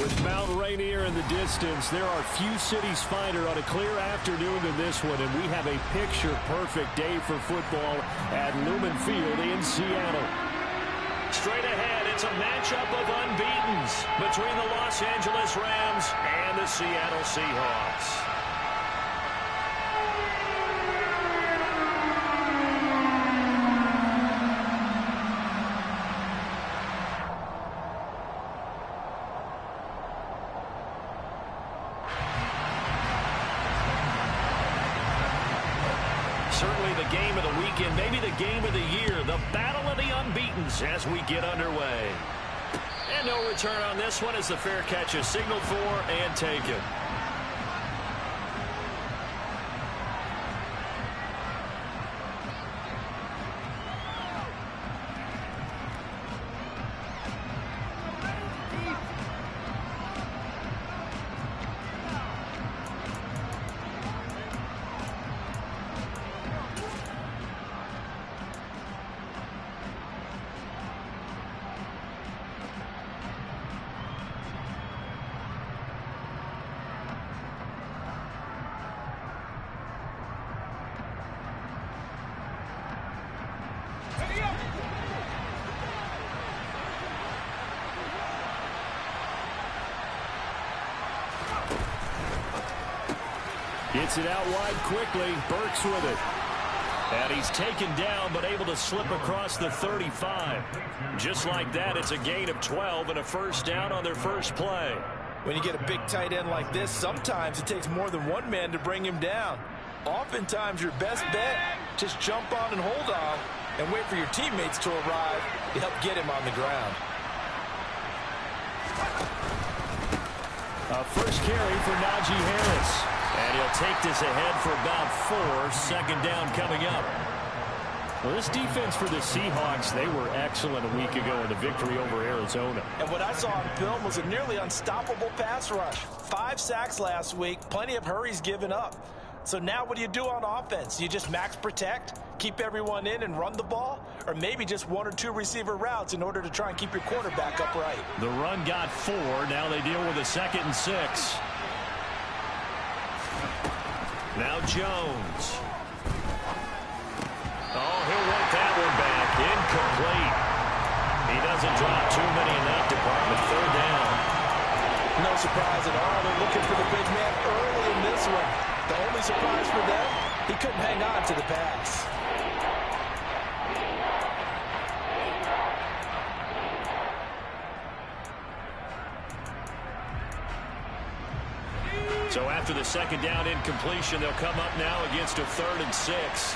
With Mount Rainier in the distance, there are few cities finer on a clear afternoon than this one, and we have a picture-perfect day for football at Lumen Field in Seattle. Straight ahead, it's a matchup of unbeatens between the Los Angeles Rams and the Seattle Seahawks. Certainly the game of the weekend, maybe the game of the year, the battle of the unbeatens as we get underway. And no return on this one as the fair catch is signaled for and taken. Gets it out wide quickly. Burks with it. And he's taken down but able to slip across the 35. Just like that, it's a gain of 12 and a first down on their first play. When you get a big tight end like this, sometimes it takes more than one man to bring him down. Oftentimes, your best bet, just jump on and hold on and wait for your teammates to arrive to help get him on the ground. A first carry for Najee Harris. And he'll take this ahead for about 4. Second down coming up. Well, this defense for the Seahawks, they were excellent a week ago in the victory over Arizona. And what I saw on film was a nearly unstoppable pass rush. 5 sacks last week, plenty of hurries given up. So now what do you do on offense? You just max protect, keep everyone in and run the ball? Or maybe just 1 or 2 receiver routes in order to try and keep your quarterback upright? The run got 4. Now they deal with a 2nd and 6. Now Jones. Oh, he'll want that one back. Incomplete. He doesn't drop too many in that department. 3rd down. No surprise at all. They're looking for the big man early in this one. The only surprise for them, he couldn't hang on to the pass. So after the 2nd down incompletion, they'll come up now against a 3rd and 6.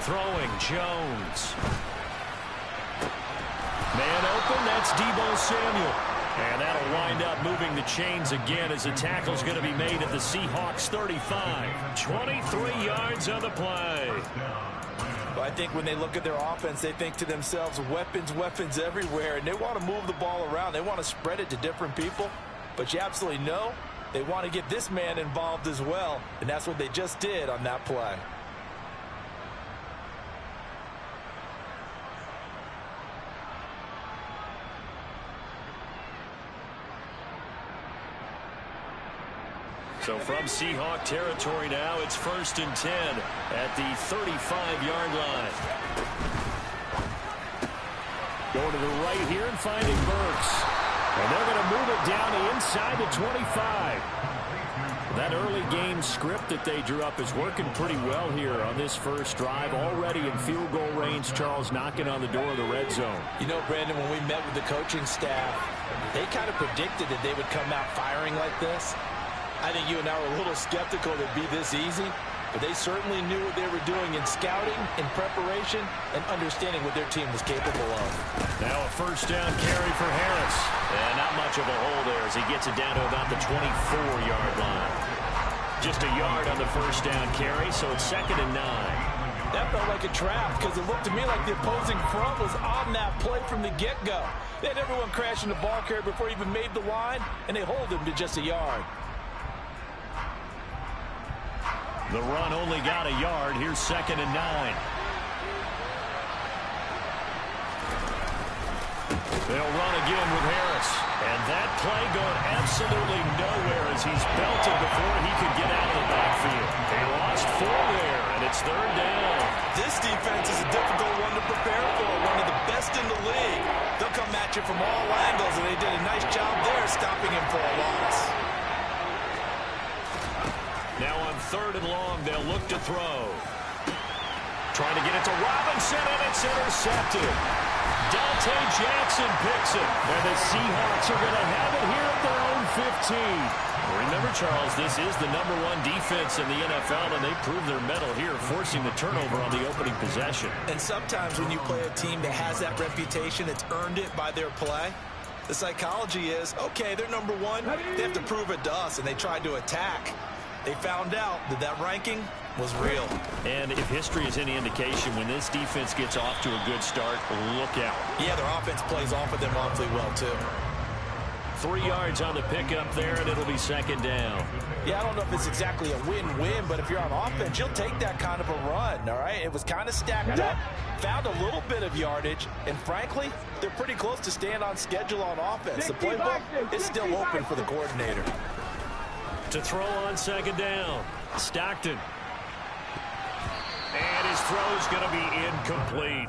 Throwing Jones. Man open, that's Deebo Samuel. And that'll wind up moving the chains again as the tackle's going to be made at the Seahawks 35. 23 yards on the play. Well, I think when they look at their offense, they think to themselves, weapons, weapons everywhere, and they want to move the ball around. They want to spread it to different people, but you absolutely know they want to get this man involved as well, and that's what they just did on that play. So from Seahawk territory now, it's 1st and 10 at the 35-yard line. Going to the right here and finding Burks. And they're going to move it down to inside the 25. That early game script that they drew up is working pretty well here on this first drive. Already in field goal range, Charles knocking on the door of the red zone. You know, Brandon, when we met with the coaching staff, they kind of predicted that they would come out firing like this. I think you and I were a little skeptical that it'd be this easy, but they certainly knew what they were doing in scouting, in preparation, and understanding what their team was capable of. Now a first down carry for Harris. And not much of a hole there as he gets it down to about the 24-yard line. Just a yard on the first down carry, so it's 2nd and 9. That felt like a trap because it looked to me like the opposing front was on that play from the get-go. They had everyone crashing the ball carrier before he even made the line, and they hold him to just a yard. The run only got a yard. Here's 2nd and 9. They'll run again with Harris. And that play going absolutely nowhere as he's belted before he could get out of the backfield. They lost 4 there, and it's 3rd down. This defense is a difficult one to prepare for, one of the best in the league. They'll come at you from all angles, and they did a nice job there stopping him for a loss. Now on 3rd and long, they'll look to throw. Trying to get it to Robinson, and it's intercepted. Dante Jackson picks it, and the Seahawks are going to have it here at their own 15. Remember, Charles, this is the #1 defense in the NFL, and they prove their mettle here, forcing the turnover on the opening possession. And sometimes when you play a team that has that reputation, it's earned it by their play. The psychology is, okay, they're #1. They have to prove it to us, and they tried to attack. They found out that that ranking was real. And if history is any indication, when this defense gets off to a good start, look out. Yeah, their offense plays off of them awfully well, too. 3 yards on the pickup there, and it'll be 2nd down. Yeah, I don't know if it's exactly a win-win, but if you're on offense, you'll take that kind of a run, all right? It was kind of stacked up, found a little bit of yardage, and frankly, they're pretty close to staying on schedule on offense. The playbook is still open for the coordinator. To throw on 2nd down, Stockton. And his throw's going to be incomplete.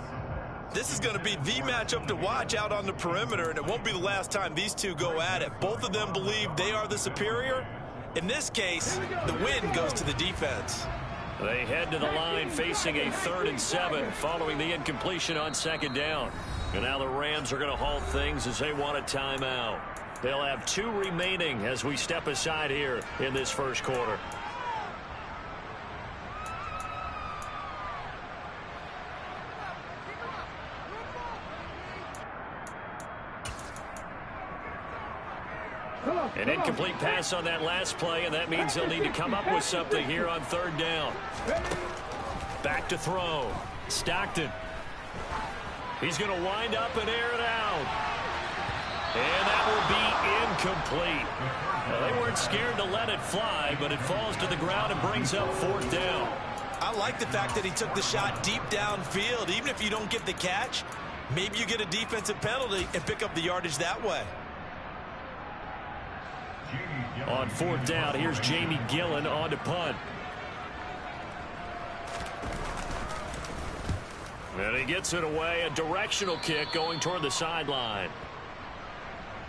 This is going to be the matchup to watch out on the perimeter, and it won't be the last time these two go at it. Both of them believe they are the superior. In this case, the win goes to the defense. They head to the line facing a 3rd and 7 following the incompletion on 2nd down. And now the Rams are going to halt things as they want a timeout. They'll have 2 remaining as we step aside here in this first quarter. An incomplete pass on that last play, and that means they'll need to come up with something here on 3rd down. Back to throw. Stockton. He's going to wind up and air it out. And that will be incomplete. Well, they weren't scared to let it fly, but it falls to the ground and brings up 4th down. I like the fact that he took the shot deep downfield. Even if you don't get the catch, maybe you get a defensive penalty and pick up the yardage that way. On 4th down, here's Jamie Gillen on to punt. And he gets it away, a directional kick going toward the sideline.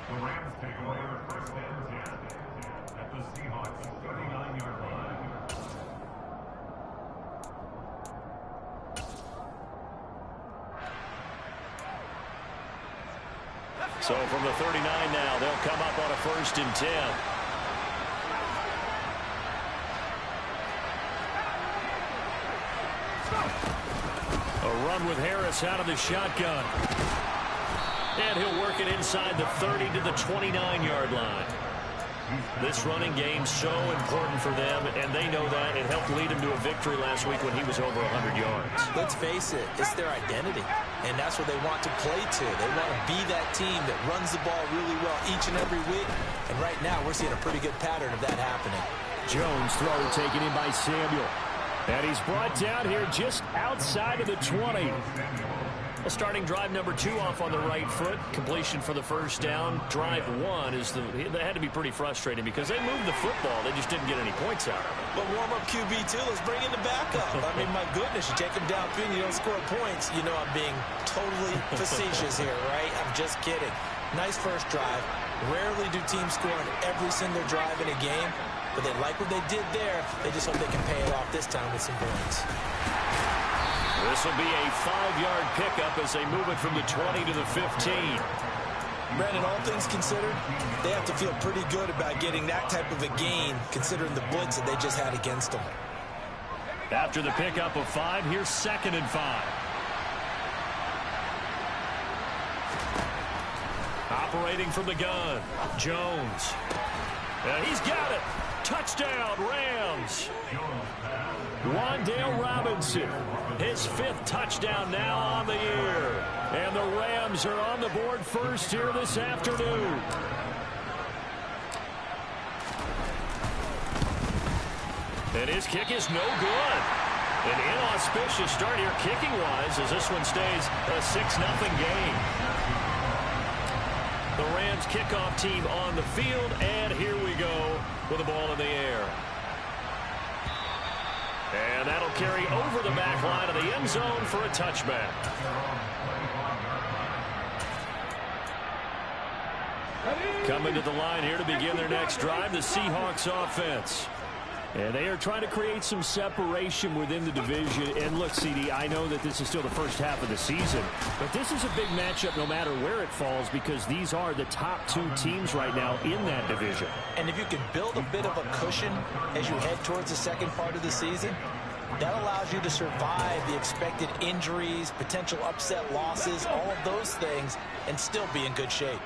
The Rams take away their 1st and 10 at the Seahawks 39-yard line. So from the 39 now, they'll come up on a 1st and 10. A run with Harris out of the shotgun. And he'll work it inside the 30 to the 29-yard line. This running game so important for them, and they know that. It helped lead him to a victory last week when he was over 100 yards. Let's face it, it's their identity, and that's what they want to play to. They want to be that team that runs the ball really well each and every week, and right now we're seeing a pretty good pattern of that happening. Jones throw taken in by Samuel. And he's brought down here just outside of the 20. Well, starting drive number 2 off on the right foot. Completion for the 1st down. Drive 1 is they had to be pretty frustrating because they moved the football. They just didn't get any points out of it. But warm-up QB2, let's bring in the backup. I mean, my goodness, you take him downfield and you don't score points. You know I'm being totally facetious here, right? I'm just kidding. Nice first drive. Rarely do teams score on every single drive in a game. But they like what they did there. They just hope they can pay it off this time with some points. This will be a 5-yard pickup as they move it from the 20 to the 15. Brandon, all things considered, they have to feel pretty good about getting that type of a gain considering the blitz that they just had against them. After the pickup of 5, here's 2nd and 5. Operating from the gun, Jones. And he's got it. Touchdown, Rams. Wan'Dale Robinson, his 5th touchdown now on the year. And the Rams are on the board first here this afternoon. And his kick is no good. An inauspicious start here kicking-wise as this one stays a 6-0 game. The Rams kickoff team on the field, and here we go with the ball in the air. And that'll carry over the back line of the end zone for a touchback. Coming to the line here to begin their next drive, the Seahawks offense. And they are trying to create some separation within the division. And look, CD, I know that this is still the first half of the season, but this is a big matchup no matter where it falls because these are the top two teams right now in that division. And if you can build a bit of a cushion as you head towards the second part of the season, that allows you to survive the expected injuries, potential upset losses, all of those things, and still be in good shape.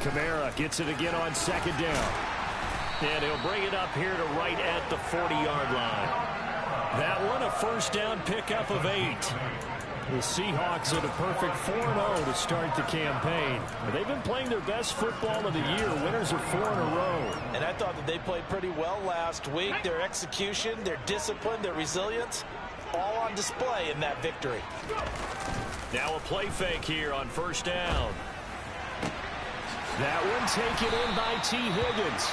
Kamara gets it again on second down. And he'll bring it up here to right at the 40-yard line. That one a first down pickup of 8. The Seahawks at a perfect 4-0 to start the campaign. They've been playing their best football of the year. Winners of 4 in a row. And I thought that they played pretty well last week. Their execution, their discipline, their resilience, all on display in that victory. Now a play fake here on first down. That one taken in by T. Higgins.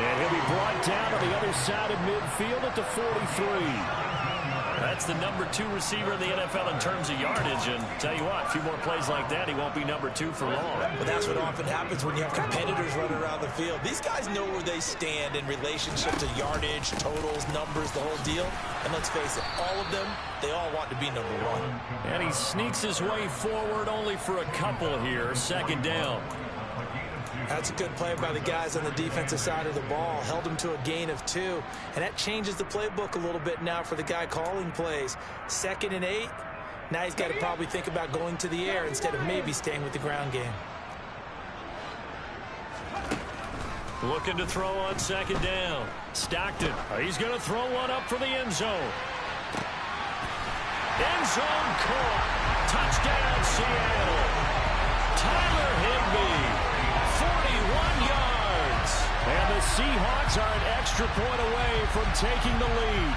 And he'll be brought down on the other side of midfield at the 43. That's the number 2 receiver in the NFL in terms of yardage. And tell you what, a few more plays like that, he won't be number 2 for long. But that's what often happens when you have competitors running around the field. These guys know where they stand in relationship to yardage, totals, numbers, the whole deal. And let's face it, all of them, they all want to be number 1. And he sneaks his way forward only for a couple here. Second down. That's a good play by the guys on the defensive side of the ball. Held him to a gain of 2. And that changes the playbook a little bit now for the guy calling plays. 2nd and 8. Now he's got to probably think about going to the air instead of maybe staying with the ground game. Looking to throw on second down. Stockton. He's going to throw one up for the end zone. End zone caught. Touchdown, Seattle. Tyler Higbee. 41 yards. And the Seahawks are an extra point away from taking the lead.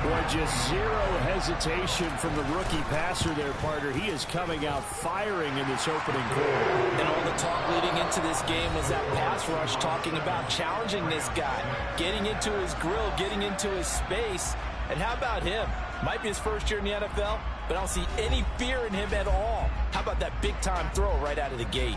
Boy, just zero hesitation from the rookie passer there, partner. He is coming out firing in this opening quarter. And all the talk leading into this game was that pass rush talking about challenging this guy, getting into his grill, getting into his space. And how about him? Might be his first year in the NFL, but I don't see any fear in him at all. How about that big-time throw right out of the gate?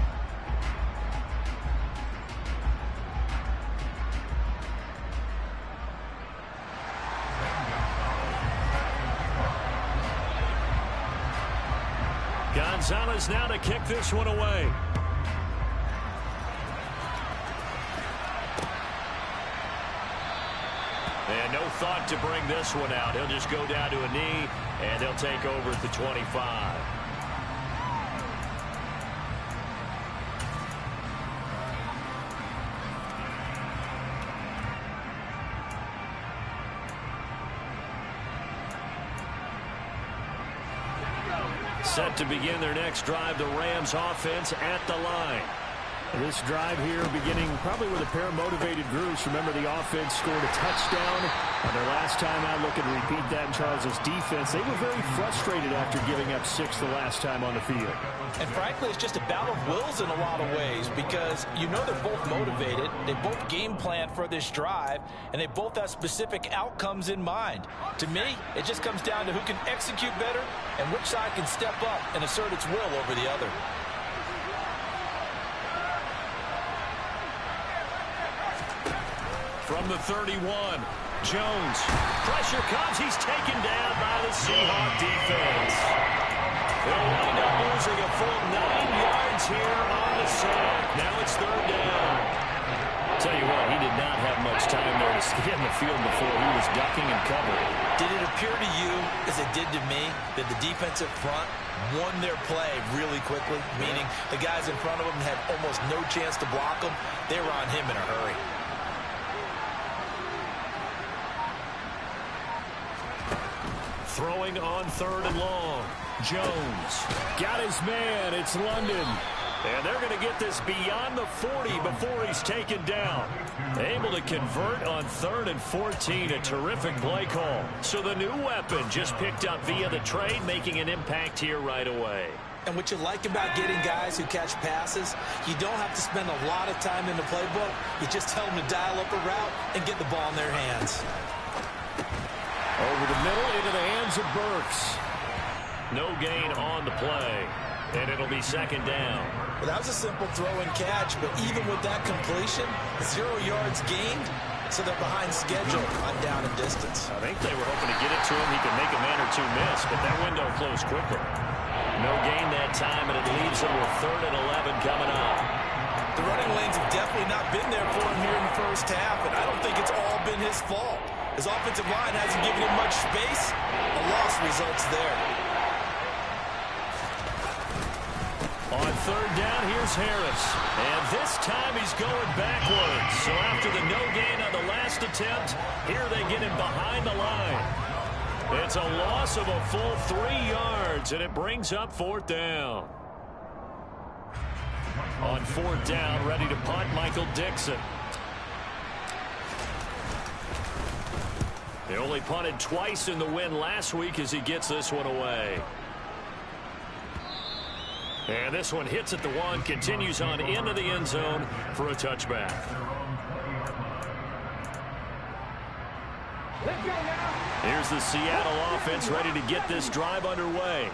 Gonzalez now to kick this one away. And no thought to bring this one out. He'll just go down to a knee, and they'll take over at the 25. Set to begin their next drive, the Rams offense at the line. This drive here beginning probably with a pair of motivated groups. Remember, the offense scored a touchdown on their last time out. Looking to repeat that in Charles' defense. They were very frustrated after giving up 6 the last time on the field. And frankly, it's just a battle of wills in a lot of ways because you know they're both motivated. They both game plan for this drive, and they both have specific outcomes in mind. To me, it just comes down to who can execute better and which side can step up and assert its will over the other. From the 31, Jones. Pressure comes. He's taken down by the Seahawk defense. They'll wind up losing a full 9 yards here on the sack. Now it's third down. Tell you what, he did not have much time there to scan the field before he was ducking and covering. Did it appear to you, as it did to me, that the defensive front won their play really quickly? Meaning the guys in front of them had almost no chance to block them. They were on him in a hurry. Throwing on third and long. Jones got his man. It's London. And they're going to get this beyond the 40 before he's taken down. Able to convert on 3rd and 14. A terrific play call. So the new weapon just picked up via the trade, making an impact here right away. And what you like about getting guys who catch passes, you don't have to spend a lot of time in the playbook. You just tell them to dial up a route and get the ball in their hands. Over the middle into the hands of Burks. No gain on the play. And it'll be 2nd down. Well, that was a simple throw and catch, but even with that completion, 0 yards gained, so they're behind schedule on down and distance. I think they were hoping to get it to him. He could make a man or two miss, but that window closed quickly. No gain that time, and it leaves him with 3rd and 11 coming up. The running lanes have definitely not been there for him here in the first half, and I don't think it's all been his fault. His offensive line hasn't given him much space. A loss results there. On 3rd down, here's Harris. And this time he's going backwards. So after the no gain on the last attempt, here they get him behind the line. It's a loss of a full 3 yards, and it brings up 4th down. On 4th down, ready to punt, Michael Dixon. They only punted twice in the win last week as he gets this one away. And this one hits at the 1, continues on into the end zone for a touchback. Here's the Seattle offense ready to get this drive underway.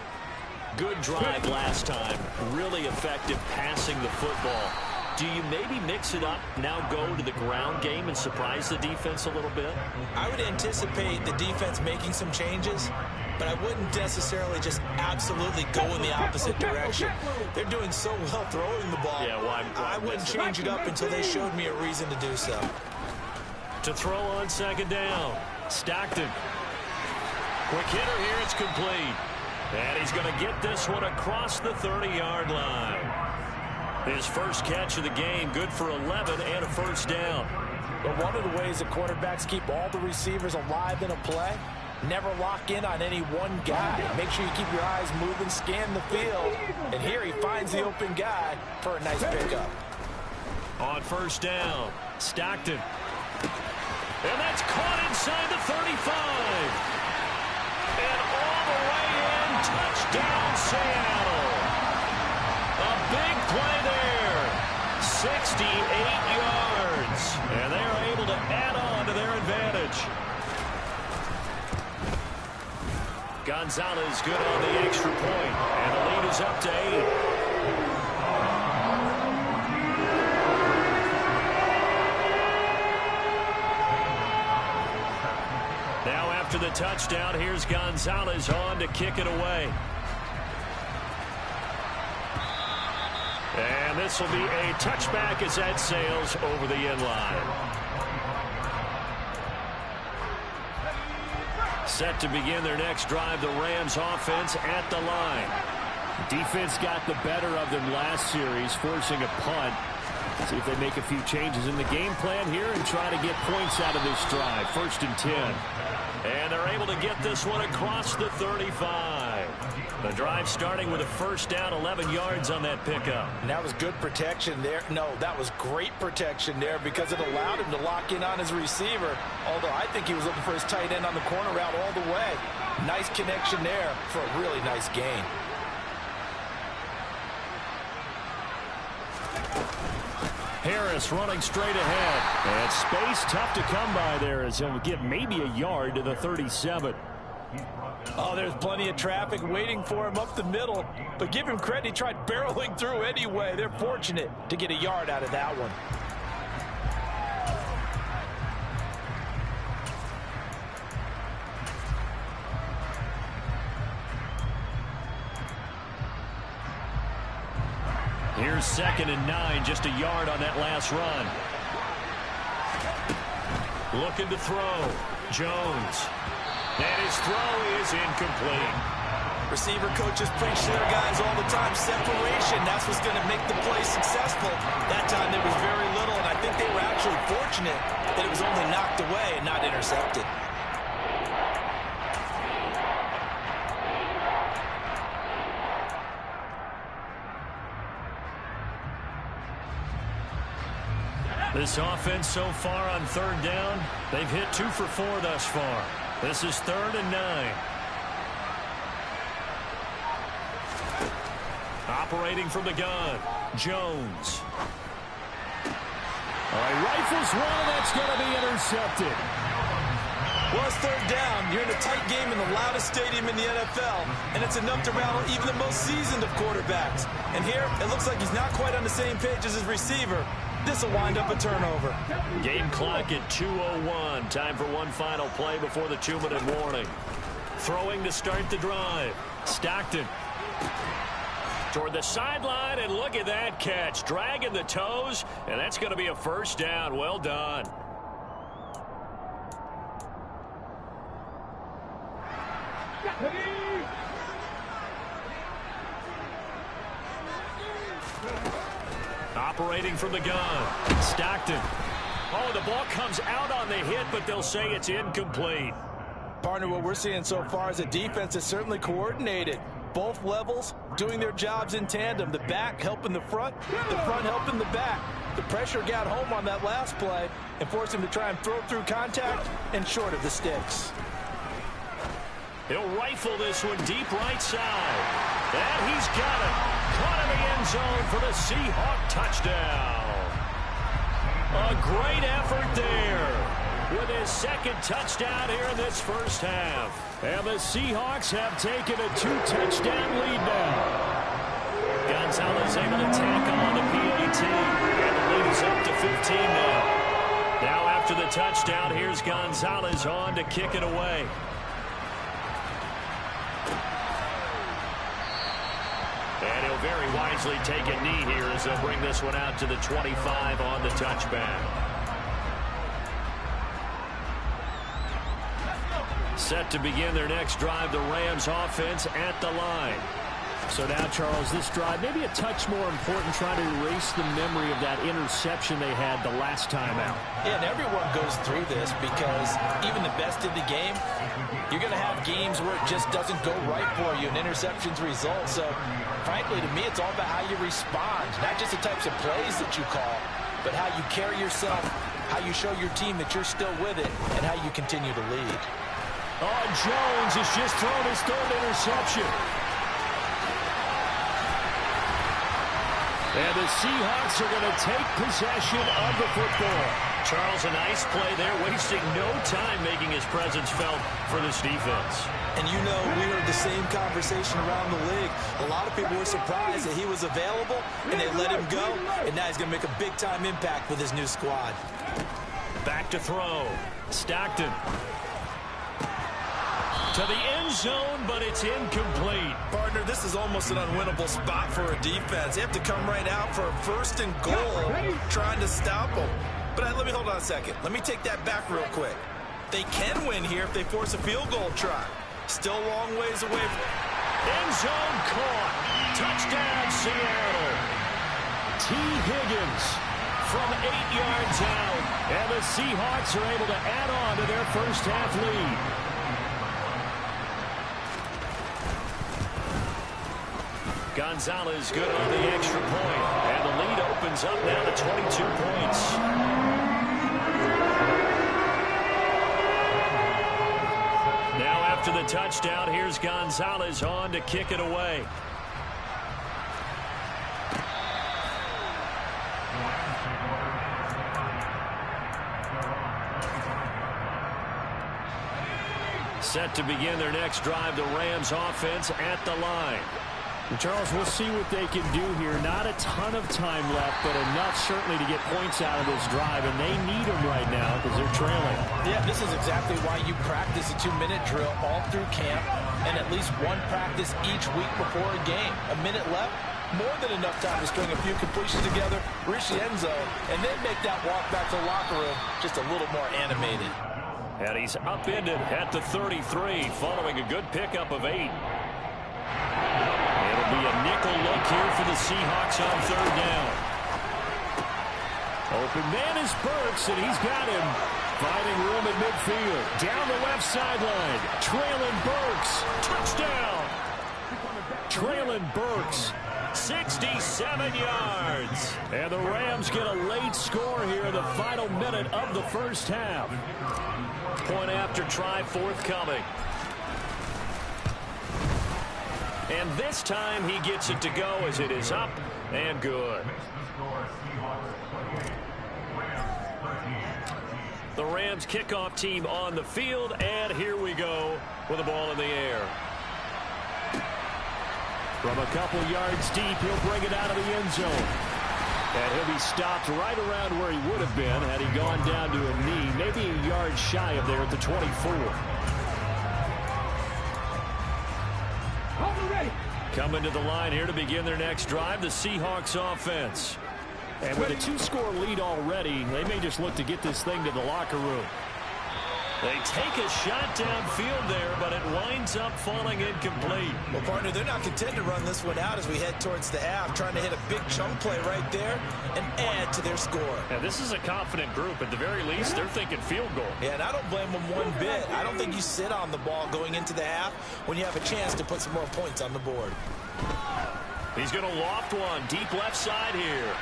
Good drive last time. Really effective passing the football. Do you maybe mix it up, now go to the ground game and surprise the defense a little bit? I would anticipate the defense making some changes, but I wouldn't necessarily just absolutely go in the opposite direction. They're doing so well throwing the ball. Yeah, why I wouldn't change it up until they showed me a reason to do so. To throw on 2nd down, Stockton. Quick hitter here, it's complete. And he's going to get this one across the 30-yard line. His first catch of the game, good for 11 and a 1st down. But one of the ways that quarterbacks keep all the receivers alive in a play, never lock in on any one guy. Make sure you keep your eyes moving, scan the field. And here he finds the open guy for a nice pickup. On 1st down, Stockton. And that's caught inside the 35. And all the way in, touchdown Seattle. A big play there. 68 yards. And they are able to add on to their advantage. Gonzalez good on the extra point. And the lead is up to 8. Now after the touchdown, here's Gonzalez on to kick it away. And this will be a touchback as that sails over the end line. Set to begin their next drive, the Rams offense at the line. Defense got the better of them last series, forcing a punt. See if they make a few changes in the game plan here and try to get points out of this drive. 1st and 10. And they're able to get this one across the 35. The drive starting with a 1st down, 11 yards on that pickup. And that was good protection there. No, that was great protection there because it allowed him to lock in on his receiver. Although I think he was looking for his tight end on the corner route all the way. Nice connection there for a really nice gain. Harris running straight ahead. And space tough to come by there as he'll get maybe a yard to the 37. Oh, there's plenty of traffic waiting for him up the middle. But give him credit, he tried barreling through anyway. They're fortunate to get a yard out of that one. Here's 2nd and 9, just a yard on that last run. Looking to throw. Jones. And his throw is incomplete. Receiver coaches preach to their guys all the time. Separation, that's what's going to make the play successful. That time there was very little, and I think they were actually fortunate that it was only knocked away and not intercepted. This offense so far on third down, they've hit 2 for 4 thus far. This is 3rd and 9. Operating from the gun, Jones. All right, rifles one, and that's going to be intercepted. Well, it's 3rd down. You're in a tight game in the loudest stadium in the NFL, and it's enough to rattle even the most seasoned of quarterbacks. And here, it looks like he's not quite on the same page as his receiver. This will wind up a turnover. Game clock at 2:01. Time for one final play before the 2-minute warning. Throwing to start the drive. Stockton. Toward the sideline, and look at that catch. Dragging the toes, and that's going to be a first down. Well done. Operating from the gun, Stockton. Oh, the ball comes out on the hit, but they'll say it's incomplete. Partner, what we're seeing so far is a defense that's certainly coordinated. Both levels doing their jobs in tandem. The back helping the front helping the back. The pressure got home on that last play and forced him to try and throw through contact and short of the sticks. He'll rifle this one deep right side. And he's got it. Caught in the end zone for the Seahawk touchdown. A great effort there with his 2nd touchdown here in this first half. And the Seahawks have taken a 2-touchdown lead now. Gonzalez able to tackle on the PAT. And the lead is up to 15 now. Now after the touchdown, here's Gonzalez on to kick it away. And he'll very wisely take a knee here as they'll bring this one out to the 25 on the touchback. Set to begin their next drive, the Rams offense at the line. So now, Charles, this drive maybe a touch more important, trying to erase the memory of that interception they had the last time out. Yeah, and everyone goes through this because even the best in the game, you're going to have games where it just doesn't go right for you and interceptions result. So, frankly, to me, it's all about how you respond, not just the types of plays that you call, but how you carry yourself, how you show your team that you're still with it, and how you continue to lead. Oh, Jones has just thrown his 3rd interception. And the Seahawks are going to take possession of the football. Charles, a nice play there, wasting no time making his presence felt for this defense. And you know, we heard the same conversation around the league. A lot of people were surprised that he was available, and they let him go, and now he's going to make a big-time impact with his new squad. Back to throw. Stockton. To the end zone, but it's incomplete. Partner, this is almost an unwinnable spot for a defense. They have to come right out for a 1st and goal, trying to stop them. But let me hold on a second. Let me take that back real quick. They can win here if they force a field goal try. Still a long ways away. End zone caught. Touchdown, Seattle. T. Higgins from 8 yards out. And the Seahawks are able to add on to their first half lead. Gonzalez good on the extra point. And the lead opens up now to 22 points. Now after the touchdown, here's Gonzalez on to kick it away. Set to begin their next drive, the Rams offense at the line. And Charles, we'll see what they can do here. Not a ton of time left, but enough certainly to get points out of this drive, and they need them right now because they're trailing. Yeah, this is exactly why you practice a 2-minute drill all through camp and at least one practice each week before a game. A minute left, more than enough time to string a few completions together, reach the end zone, and then make that walk back to the locker room just a little more animated. And he's upended at the 33 following a good pickup of 8. It'll be a nickel look here for the Seahawks on 3rd down. Open man is Burks, and he's got him. Finding room at midfield. Down the left sideline. Traylon Burks. Touchdown. Traylon Burks 67 yards. And the Rams get a late score here in the final minute of the first half. Point after try forthcoming. And this time he gets it to go as it is up and good. The Rams kickoff team on the field, and here we go with the ball in the air. From a couple yards deep, he'll bring it out of the end zone. And he'll be stopped right around where he would have been had he gone down to a knee, maybe a yard shy of there at the 24. Coming to the line here to begin their next drive, the Seahawks offense. And with a 2-score lead already, they may just look to get this thing to the locker room. They take a shot downfield there, but it winds up falling incomplete. Well, partner, they're not content to run this one out as we head towards the half, trying to hit a big chunk play right there and add to their score. Yeah, this is a confident group. At the very least, they're thinking field goal. Yeah, and I don't blame them one bit. I don't think you sit on the ball going into the half when you have a chance to put some more points on the board. He's going to loft one deep left side here.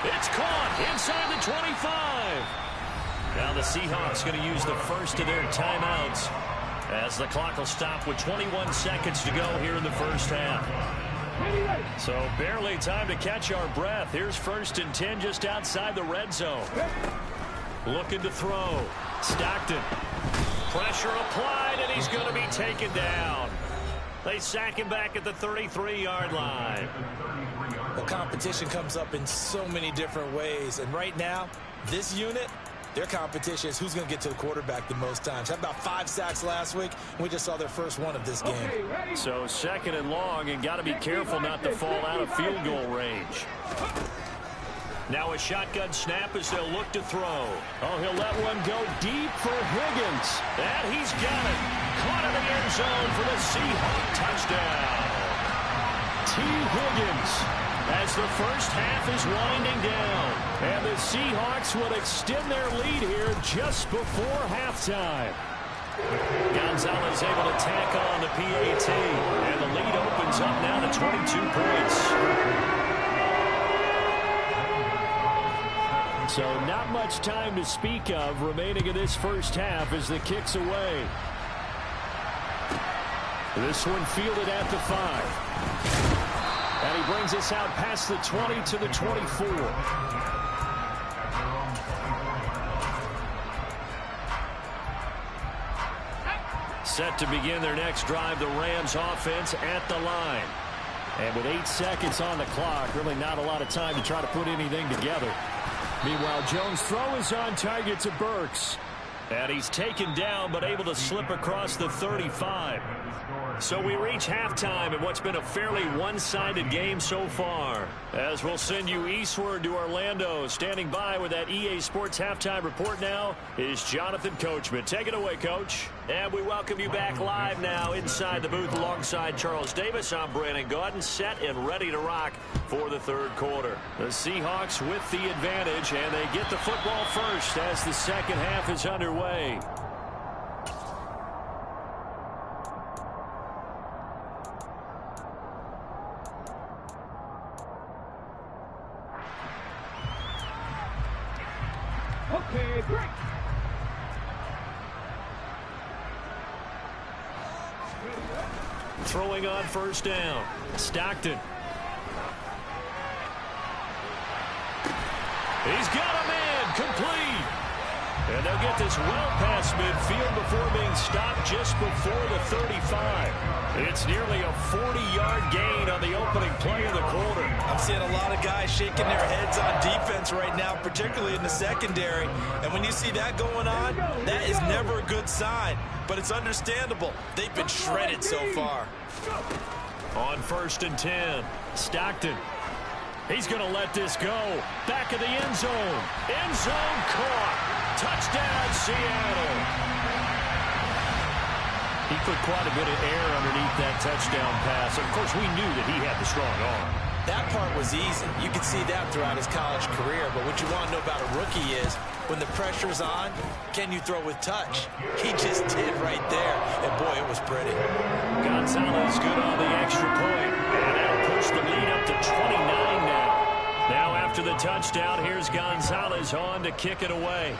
It's caught inside the 25. Now the Seahawks going to use the first of their timeouts as the clock will stop with 21 seconds to go here in the first half. So barely time to catch our breath. Here's 1st and 10 just outside the red zone. Looking to throw. Stockton. Pressure applied, and he's going to be taken down. They sack him back at the 33-yard line. The competition comes up in so many different ways, and right now, this unit, their competition is who's going to get to the quarterback the most times. Had about 5 sacks last week, and we just saw their first one of this game. So 2nd and long, and got to be careful not to fall out of field goal range. Now a shotgun snap as they'll look to throw. Oh, he'll let one go deep for Higgins. And he's got it. Caught in the end zone for the Seahawk touchdown. T. Higgins as the first half is winding down. And the Seahawks will extend their lead here just before halftime. Gonzalez able to tack on the PAT. And the lead opens up now to 22 points. So not much time to speak of remaining in this first half as the kick's away. This one fielded at the 5. And he brings us out past the 20 to the 24. Set to begin their next drive, the Rams offense at the line. And with 8 seconds on the clock, really not a lot of time to try to put anything together. Meanwhile, Jones' throw is on target to Burks. And he's taken down, but able to slip across the 35. So we reach halftime in what's been a fairly one-sided game so far. As we'll send you eastward to Orlando. Standing by with that EA Sports halftime report now is Jonathan Coachman. Take it away, Coach. And we welcome you back live now inside the booth alongside Charles Davis. I'm Brandon Gaudin, set and ready to rock for the 3rd quarter. The Seahawks with the advantage, and they get the football first as the second half is underway. Okay, great. Throwing on 1st down. Stockton. He's got a man complete. And they'll get this well past midfield before being stopped just before the 35. It's nearly a 40-yard gain on the opening play of the quarter. I'm seeing a lot of guys shaking their heads on defense right now, particularly in the secondary. And when you see that going on, that is never a good sign. But it's understandable. They've been shredded so far. On 1st and 10, Stockton. He's going to let this go. Back of the end zone. End zone caught. Touchdown, Seattle. He put quite a bit of air underneath that touchdown pass. Of course, we knew that he had the strong arm. That part was easy. You could see that throughout his college career. But what you want to know about a rookie is when the pressure's on, can you throw with touch? He just did right there. And, boy, it was pretty. Gonzalez good on the extra point. And that'll put push the lead up to 29 now. Now after the touchdown, here's Gonzalez on to kick it away.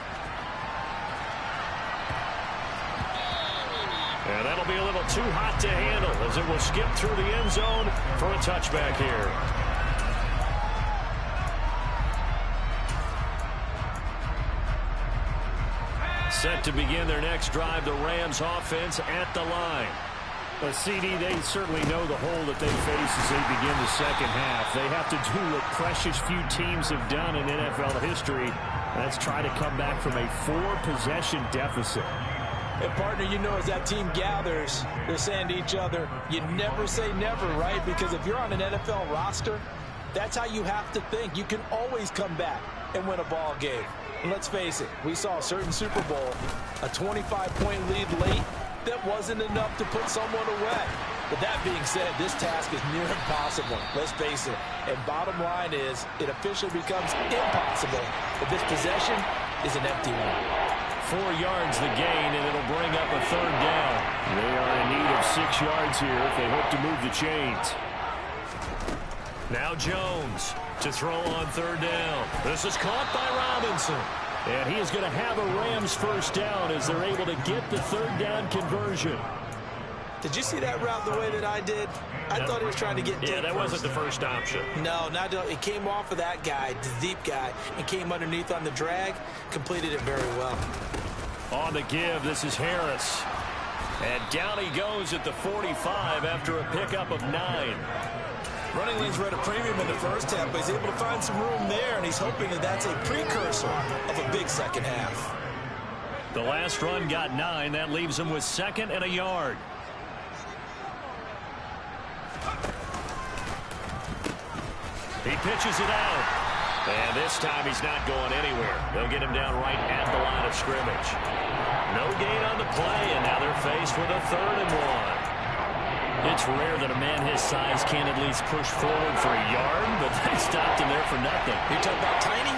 And that'll be a little too hot to handle as it will skip through the end zone for a touchback here. Set to begin their next drive, the Rams offense at the line. A CD, they certainly know the hole that they face as they begin the second half. They have to do what precious few teams have done in NFL history. That's try to come back from a 4-possession deficit. And, partner, you know, as that team gathers, they're saying to each other, you never say never, right? Because if you're on an NFL roster, that's how you have to think. You can always come back and win a ball game. And let's face it, we saw a certain Super Bowl, a 25-point lead late, that wasn't enough to put someone away. But that being said, this task is near impossible. Let's face it. And bottom line is, it officially becomes impossible if this possession is an empty one. 4 yards the gain, and it'll bring up a third down. They are in need of 6 yards here if they hope to move the chains. Now Jones to throw on third down. This is caught by Robinson. And he is going to have a Rams first down as they're able to get the third down conversion. Did you see that route the way that I did? I thought he was trying to get deep. Yeah, that wasn't the first option. No, not it came off of that guy, the deep guy, and came underneath on the drag. Completed it very well. On the give, this is Harris. And down he goes at the 45 after a pickup of 9. Running lanes were at a premium in the first half, but he's able to find some room there, and he's hoping that that's a precursor of a big second half. The last run got 9. That leaves him with 2nd and a yard. He pitches it out. And this time he's not going anywhere. They'll get him down right at the line of scrimmage. No gain on the play, and now they're faced with a 3rd and 1. It's rare that a man his size can't at least push forward for a yard, but they stopped him there for nothing. You're talking about tiny?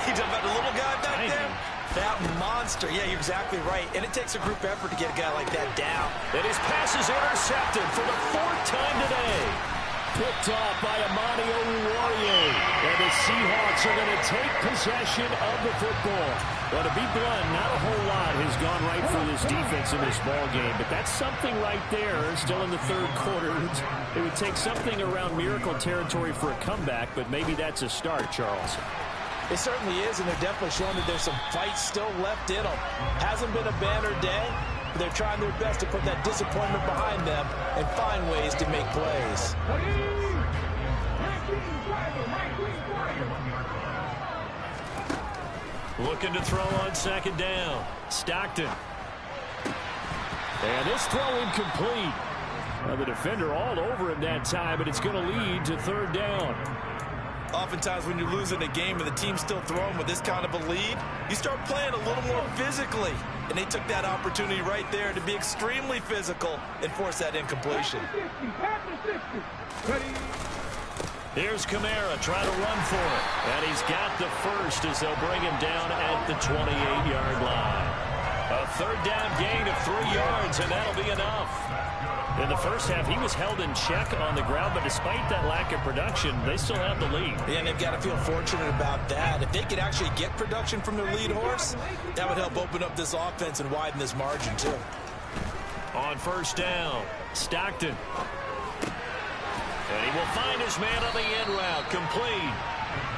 You're talking about the little guy back there? That monster. Yeah, you're exactly right. And it takes a group effort to get a guy like that down. And his pass is intercepted for the 4th time today. Picked off by Amani Oruwariye. And the Seahawks are going to take possession of the football. Well, to be blunt, not a whole lot has gone right for this defense in this ball game. But that's something right there. Still in the 3rd quarter. It would take something around miracle territory for a comeback, but maybe that's a start, Charles. It certainly is, and they're definitely showing that there's some fight still left in them. Hasn't been a banner day, but they're trying their best to put that disappointment behind them and find ways to make plays. Looking to throw on 2nd down. Stockton. And this throw incomplete. Now the defender all over him that time, but it's going to lead to 3rd down. Oftentimes when you're losing a game and the team's still throwing with this kind of a lead, you start playing a little more physically. And they took that opportunity right there to be extremely physical and force that incompletion. Here's Kamara trying to run for it. And he's got the first as they'll bring him down at the 28-yard line. A 3rd down gain of 3 yards, and that'll be enough. In the first half, he was held in check on the ground, but despite that lack of production, they still have the lead. Yeah, and they've got to feel fortunate about that. If they could actually get production from their lead horse, that would help open up this offense and widen this margin, too. On 1st down, Stockton. And he will find his man on the end route, complete.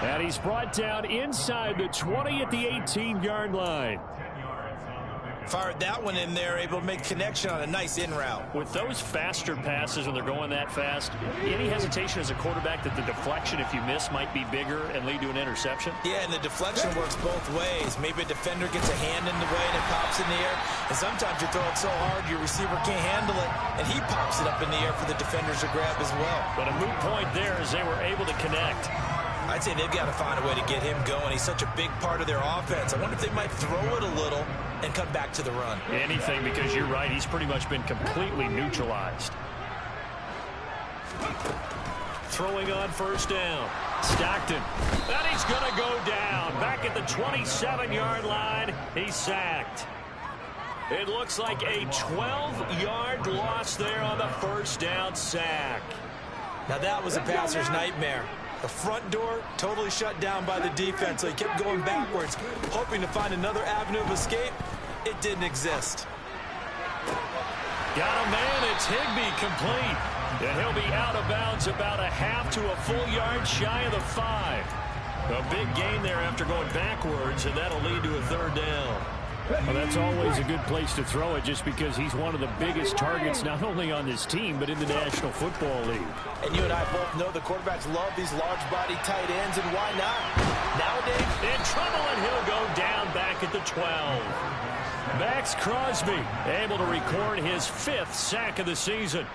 And he's brought down inside the 20 at the 18-yard line. Fired that one in there, able to make connection on a nice in route. With those faster passes when they're going that fast, any hesitation as a quarterback that the deflection, if you miss, might be bigger and lead to an interception? Yeah, and the deflection works both ways. Maybe a defender gets a hand in the way and it pops in the air. And sometimes you throw it so hard your receiver can't handle it, and he pops it up in the air for the defenders to grab as well. But a moot point there as they were able to connect. I'd say they've got to find a way to get him going. He's such a big part of their offense. I wonder if they might throw it a little and come back to the run. Anything, because you're right. He's pretty much been completely neutralized. Throwing on 1st down. Stockton. And he's going to go down. Back at the 27-yard line. He's sacked. It looks like a 12-yard loss there on the 1st down sack. Now that was a passer's nightmare. The front door totally shut down by the defense, so he kept going backwards, hoping to find another avenue of escape. It didn't exist. Got a man, it's Higbee complete. And he'll be out of bounds about a half to a full yard shy of the 5. A big gain there after going backwards, and that'll lead to a third down. Well, that's always a good place to throw it just because he's one of the biggest targets not only on this team but in the National Football League. And you and I both know the quarterbacks love these large-body tight ends, and why not? Nowadays, in trouble, and he'll go down back at the 12. Max Crosby able to record his 5th sack of the season.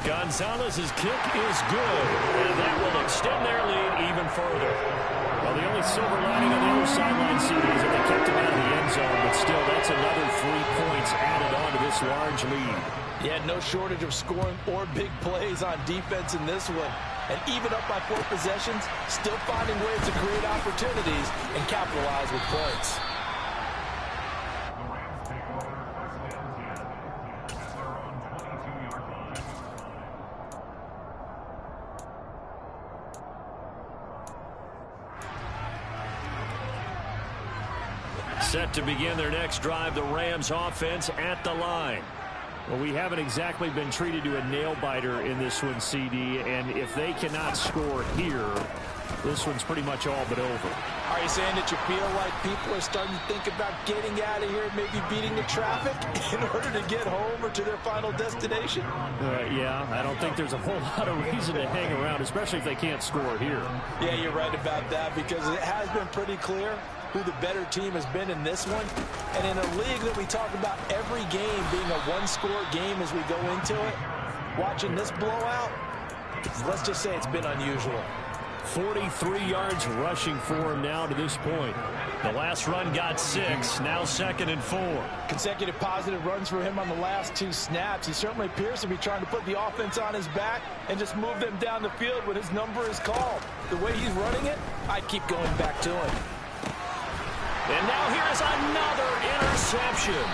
Gonzalez's kick is good, and that will extend their lead even further. Well, the only silver lining on the other sideline CD is that they kept him out of the end zone, but still, that's another 3 points added on to this large lead. Yeah, no shortage of scoring or big plays on defense in this one. And even up by 4 possessions, still finding ways to create opportunities and capitalize with points. The Rams take over first and 10 at their own 22-yard line. Set to begin their next drive, the Rams offense at the line. Well, we haven't exactly been treated to a nail-biter in this one, CD, and if they cannot score here, this one's pretty much all but over. Are you saying that you feel like people are starting to think about getting out of here, maybe beating the traffic in order to get home or to their final destination? Yeah, I don't think there's a whole lot of reason to hang around, especially if they can't score here. Yeah, you're right about that, because it has been pretty clear who the better team has been in this one. And in a league that we talk about every game being a one-score game as we go into it, watching this blowout, let's just say it's been unusual. 43 yards rushing for him now to this point. The last run got 6, now 2nd and 4. Consecutive positive runs for him on the last 2 snaps. He certainly appears to be trying to put the offense on his back and just move them down the field when his number is called. The way he's running it, I'd keep going back to him. And now here is another interception.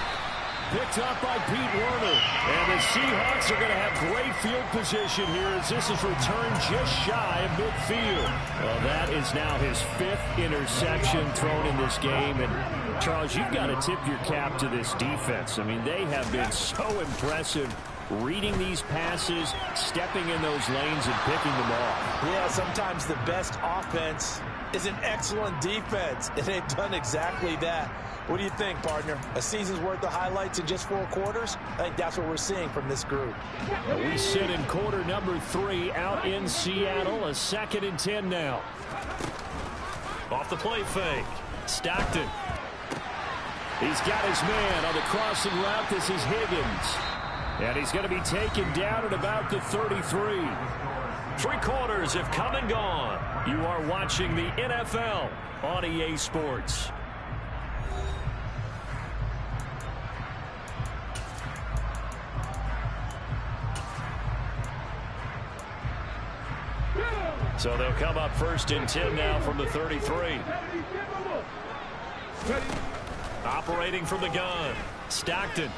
Picked up by Pete Werner. And the Seahawks are going to have great field position here as this is returned just shy of midfield. Well, that is now his 5th interception thrown in this game. And, Charles, you've got to tip your cap to this defense. I mean, they have been so impressive reading these passes, stepping in those lanes, and picking them off. Yeah, sometimes the best offense is an excellent defense, and they've done exactly that. What do you think, partner? A season's worth of highlights in just 4 quarters? I think that's what we're seeing from this group. We sit in quarter number 3 out in Seattle. A 2nd and 10 now. Off the play fake. Stockton. He's got his man on the crossing route. This is Higgins. And he's going to be taken down at about the 33. 3 quarters have come and gone. You are watching the NFL on EA Sports. So they'll come up 1st and 10 now from the 33. Operating from the gun. Stockton.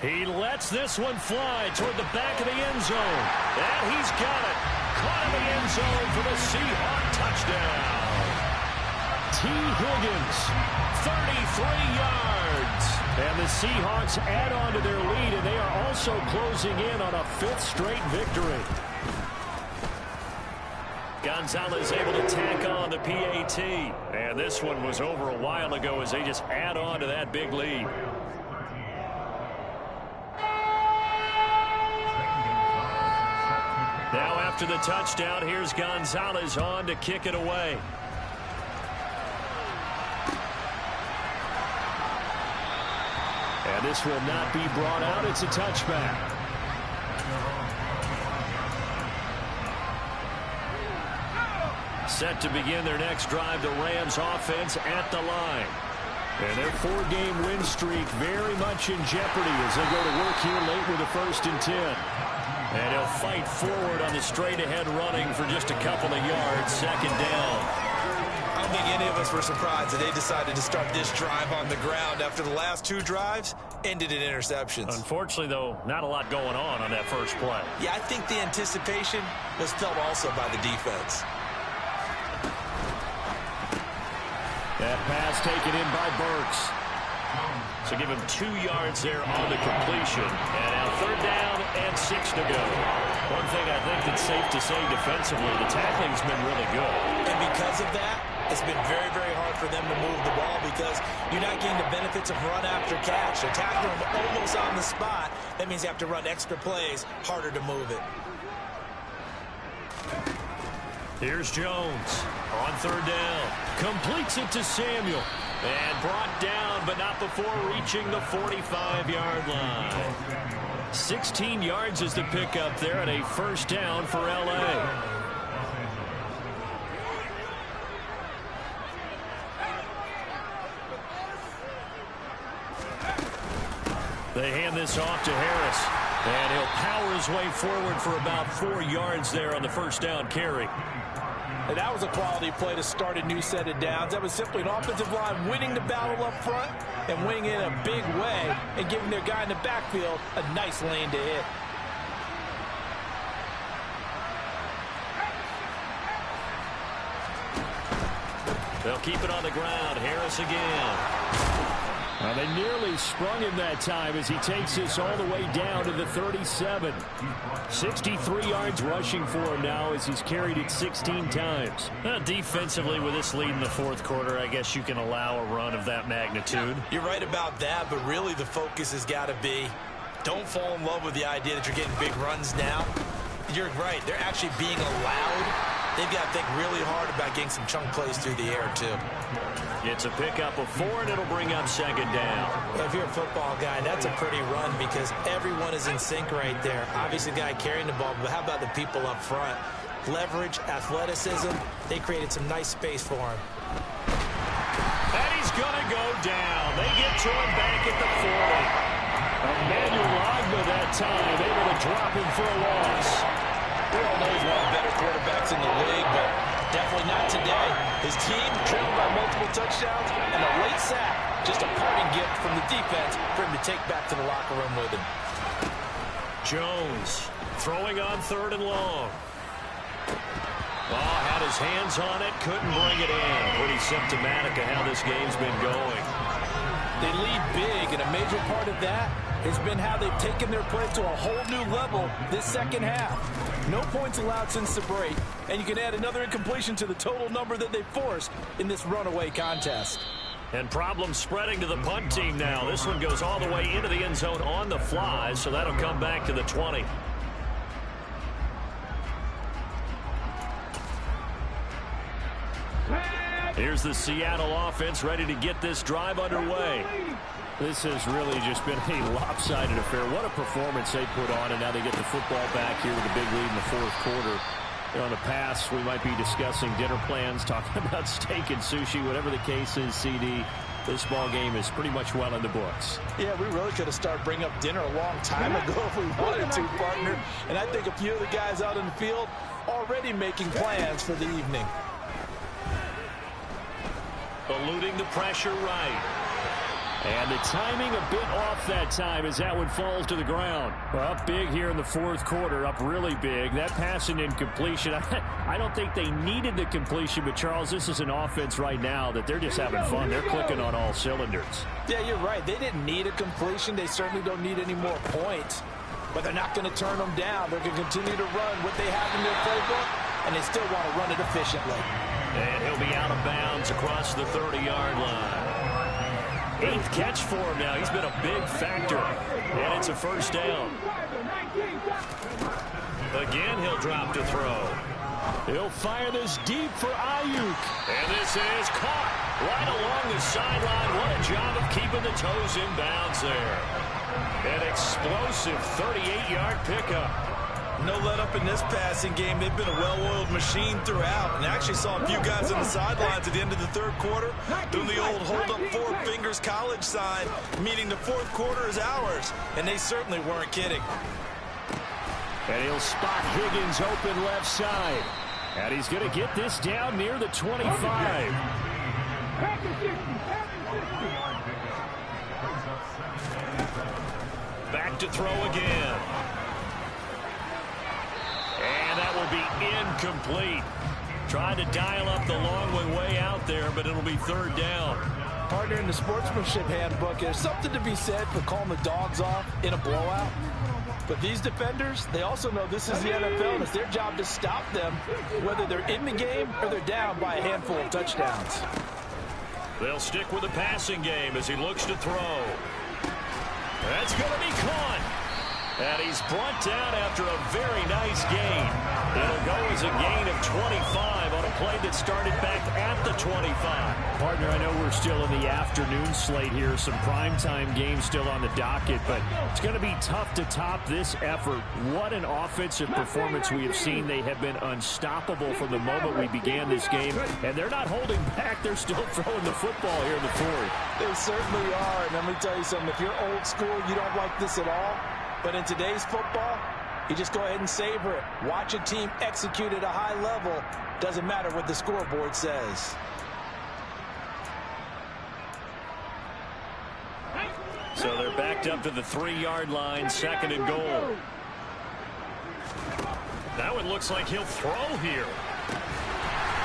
He lets this one fly toward the back of the end zone. And he's got it. Caught in the end zone for the Seahawk touchdown. T. Higgins, 33 yards. And the Seahawks add on to their lead, and they are also closing in on a 5th straight victory. Gonzalez able to tack on the PAT. And this one was over a while ago as they just add on to that big lead. Now after the touchdown, here's Gonzalez on to kick it away. And this will not be brought out. It's a touchback. Set to begin their next drive, the Rams offense at the line. And their 4-game win streak very much in jeopardy as they go to work here late with a 1st and 10. And he'll fight forward on the straight-ahead running for just a couple of yards. 2nd down. On think any of us were surprised that they decided to start this drive on the ground after the last 2 drives ended in interceptions. Unfortunately, though, not a lot going on that first play. Yeah, I think the anticipation was felt also by the defense. That pass taken in by Burks. So give him 2 yards there on the completion. And now 3rd down and 6 to go. One thing I think that's safe to say defensively, the tackling's been really good. And because of that, it's been very, very hard for them to move the ball because you're not getting the benefits of run after catch. They're tackling them almost on the spot. That means you have to run extra plays, harder to move it. Here's Jones on 3rd down. Completes it to Samuel. And brought down, but not before reaching the 45-yard line. 16 yards is the pickup there and a 1st down for L.A. They hand this off to Harris. And he'll power his way forward for about 4 yards there on the 1st down carry. And that was a quality play to start a new set of downs. That was simply an offensive line winning the battle up front and winning in a big way and giving their guy in the backfield a nice lane to hit. They'll keep it on the ground. Harris again. Well, they nearly sprung him that time as he takes this all the way down to the 37. 63 yards rushing for him now as he's carried it 16 times. Defensively, with this lead in the 4th quarter, I guess you can allow a run of that magnitude. You're right about that, but really the focus has got to be don't fall in love with the idea that you're getting big runs now. You're right. They're actually being allowed. They've got to think really hard about getting some chunk plays through the air, too. It's a pickup of 4, and it'll bring up 2nd down. If you're a football guy, that's a pretty run because everyone is in sync right there. Obviously, the guy carrying the ball, but how about the people up front? Leverage, athleticism, they created some nice space for him. And he's going to go down. They get to him back at the 40. Emmanuel Ogba that time, able to drop him for a loss. We all know he's one of the better quarterbacks in the league, but definitely not today. His team trailed by multiple touchdowns and a late sack. Just a parting gift from the defense for him to take back to the locker room with him. Jones throwing on 3rd and long. Oh, had his hands on it, couldn't bring it in. Pretty symptomatic of how this game's been going. They lead big, and a major part of that has been how they've taken their play to a whole new level this 2nd half. No points allowed since the break, and you can add another incompletion to the total number that they forced in this runaway contest. And problems spreading to the punt team now. This one goes all the way into the end zone on the fly, so that'll come back to the 20. Here's the Seattle offense ready to get this drive underway. This has really just been a lopsided affair. What a performance they put on, and now they get the football back here with a big lead in the 4th quarter. You know, in the past, we might be discussing dinner plans, talking about steak and sushi, whatever the case is, CD. This ball game is pretty much well in the books. Yeah, we really could have started bringing up dinner a long time ago if we wanted to, partner. And I think a few of the guys out in the field already making plans for the evening. Eluding the pressure right. And the timing a bit off that time as that one falls to the ground. Well, up big here in the 4th quarter, up really big. That pass and incompletion, I don't think they needed the completion, but Charles, this is an offense right now that they're just having fun. They're clicking on all cylinders. Yeah, you're right. They didn't need a completion. They certainly don't need any more points. But they're not going to turn them down. They're going to continue to run what they have in their playbook, and they still want to run it efficiently. And he'll be out of bounds across the 30-yard line. 8th catch for him now. He's been a big factor. And it's a 1st down. Again, he'll drop to throw. He'll fire this deep for Ayuk. And this is caught right along the sideline. What a job of keeping the toes in bounds there. An explosive 38-yard pickup. No let up in this passing game. They've been a well-oiled machine throughout. And actually saw a few guys on the sidelines at the end of the 3rd quarter doing the old hold up 4 fingers college sign, meaning the 4th quarter is ours. And they certainly weren't kidding. And he'll spot Higgins open left side. And he's going to get this down near the 25. Back to throw again. And that will be incomplete. Trying to dial up the long way out there, but it'll be third down. Partner, in the sportsmanship handbook, there's something to be said for calling the dogs off in a blowout. But these defenders, they also know this is the NFL, and it's their job to stop them, whether they're in the game or they're down by a handful of touchdowns. They'll stick with the passing game as he looks to throw. That's going to be caught. And he's brought down after a very nice gain. It'll go as a gain of 25 on a play that started back at the 25. Partner, I know we're still in the afternoon slate here. Some primetime games still on the docket, but it's going to be tough to top this effort. What an offensive performance we have seen. They have been unstoppable from the moment we began this game, and they're not holding back. They're still throwing the football here in the fourth. They certainly are, and let me tell you something. If you're old school, you don't like this at all. But in today's football, you just go ahead and savor it. Watch a team execute at a high level. Doesn't matter what the scoreboard says. So they're backed up to the 3-yard line, second and goal. Now it looks like he'll throw here.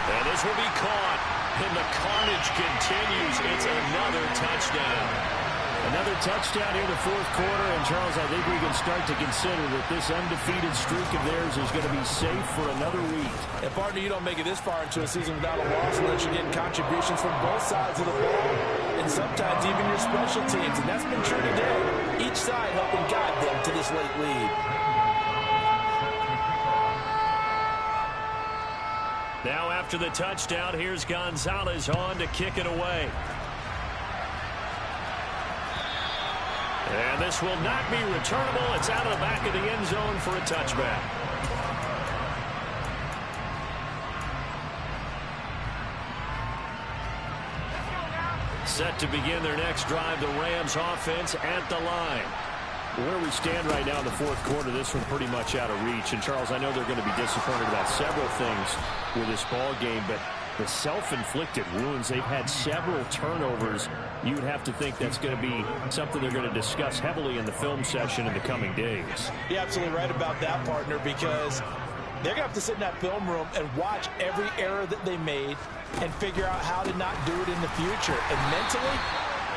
And this will be caught. And the carnage continues. It's another touchdown. Another touchdown here in the fourth quarter, and Charles, I think we can start to consider that this undefeated streak of theirs is going to be safe for another week. And partner, you don't make it this far into a season without a loss unless you're getting contributions from both sides of the ball, and sometimes even your special teams, and that's been true today. Each side helping guide them to this late lead. Now after the touchdown, here's Gonzalez on to kick it away. And this will not be returnable. It's out of the back of the end zone for a touchback. Set to begin their next drive, the Rams offense at the line. Where we stand right now in the fourth quarter, this one pretty much out of reach. And, Charles, I know they're going to be disappointed about several things with this ball game, but the self-inflicted wounds, they've had several turnovers. You would have to think that's going to be something they're going to discuss heavily in the film session in the coming days. You're absolutely right about that, partner, because they're going to have to sit in that film room and watch every error that they made and figure out how to not do it in the future. And mentally,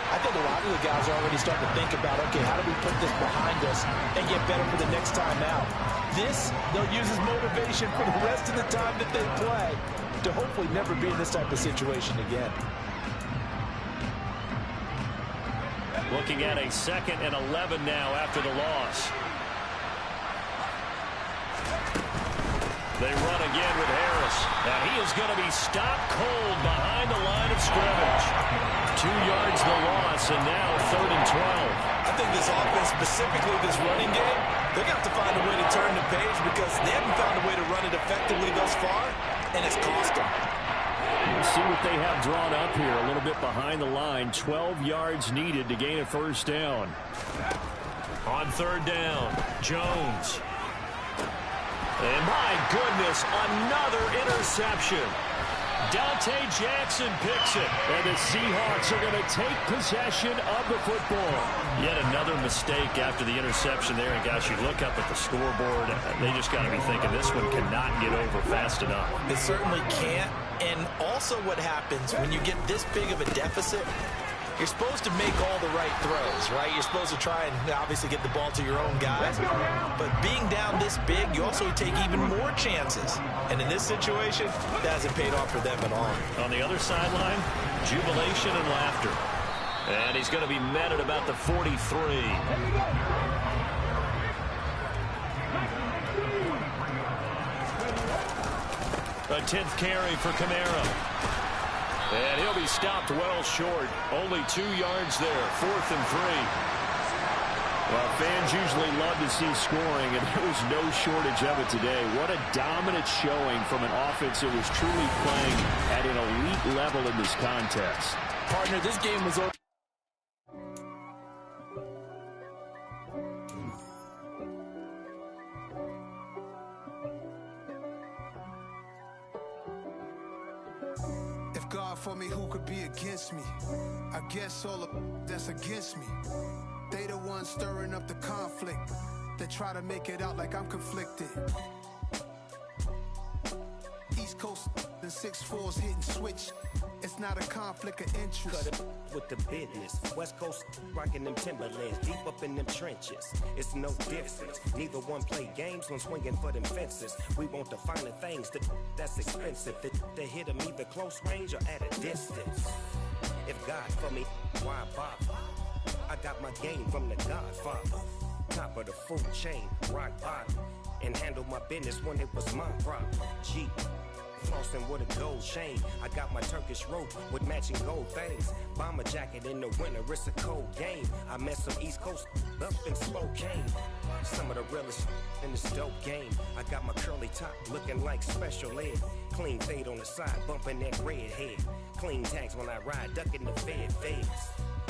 I think a lot of the guys are already starting to think about, okay, how do we put this behind us and get better for the next time out? This, they'll use as motivation for the rest of the time that they play to hopefully never be in this type of situation again. Looking at a 2nd and 11 now after the loss. They run again with Harris. Now he is going to be stopped cold behind the line of scrimmage. 2 yards the loss, and now 3rd and 12. I think this offense, specifically this running game, they're going to have to find a way to turn the page because they haven't found a way to run it effectively thus far, and it's cost them. Let's see what they have drawn up here. A little bit behind the line. 12 yards needed to gain a first down. On 3rd down, Jones. And my goodness, another interception. Dante Jackson picks it. And the Seahawks are going to take possession of the football. Yet another mistake after the interception there. And gosh, you look up at the scoreboard, they just got to be thinking this one cannot get over fast enough. It certainly can't. And also what happens when you get this big of a deficit, you're supposed to make all the right throws, right? You're supposed to try and obviously get the ball to your own guys. But being down this big, you also take even more chances. And in this situation, that hasn't paid off for them at all. On the other sideline, jubilation and laughter. And he's going to be met at about the 43. A 10th carry for Kamara. And he'll be stopped well short. Only 2 yards there. 4th and 3. Well, fans usually love to see scoring, and there was no shortage of it today. What a dominant showing from an offense that was truly playing at an elite level in this contest. Partner, this game was over. be against me? I guess all the that's against me. They the ones stirring up the conflict. They try to make it out like I'm conflicted. East Coast and 6'4s hitting switch. It's not a conflict of interest. Cut it with the business. West Coast rocking them Timberlands, deep up in them trenches. It's no difference. Neither one play games when swinging for them fences. We want the finer things that's expensive. They hit them either close range or at a distance. If God for me, why bother? I got my game from the Godfather. Top of the food chain, rock bottom. And handle my business when it was my problem. G. Flossing with a gold chain. I got my Turkish rope with matching gold things. Bomber jacket in the winter, it's a cold game. I met some East Coast up in Spokane. Some of the realest in this dope game. I got my curly top looking like special ed. Clean fade on the side, bumping that red head. Clean tags when I ride, ducking the feds.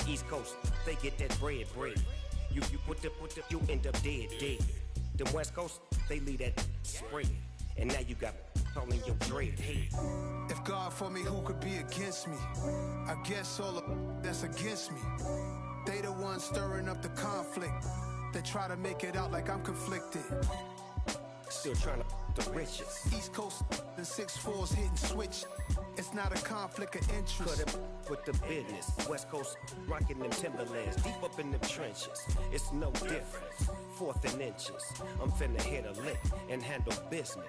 East Coast, they get that bread. You you end up dead. The West Coast, they leave that spread. And now you got calling your dread head. If God for me, who could be against me? I guess all the that's against me. They the ones stirring up the conflict. They try to make it out like I'm conflicted. Still trying to the riches. East Coast and 6'4s hitting switch. It's not a conflict of interest. Cut it with the business. West Coast rocking them Timberlands, deep up in them trenches. It's no difference. 4th and inches. I'm finna hit a lick and handle business.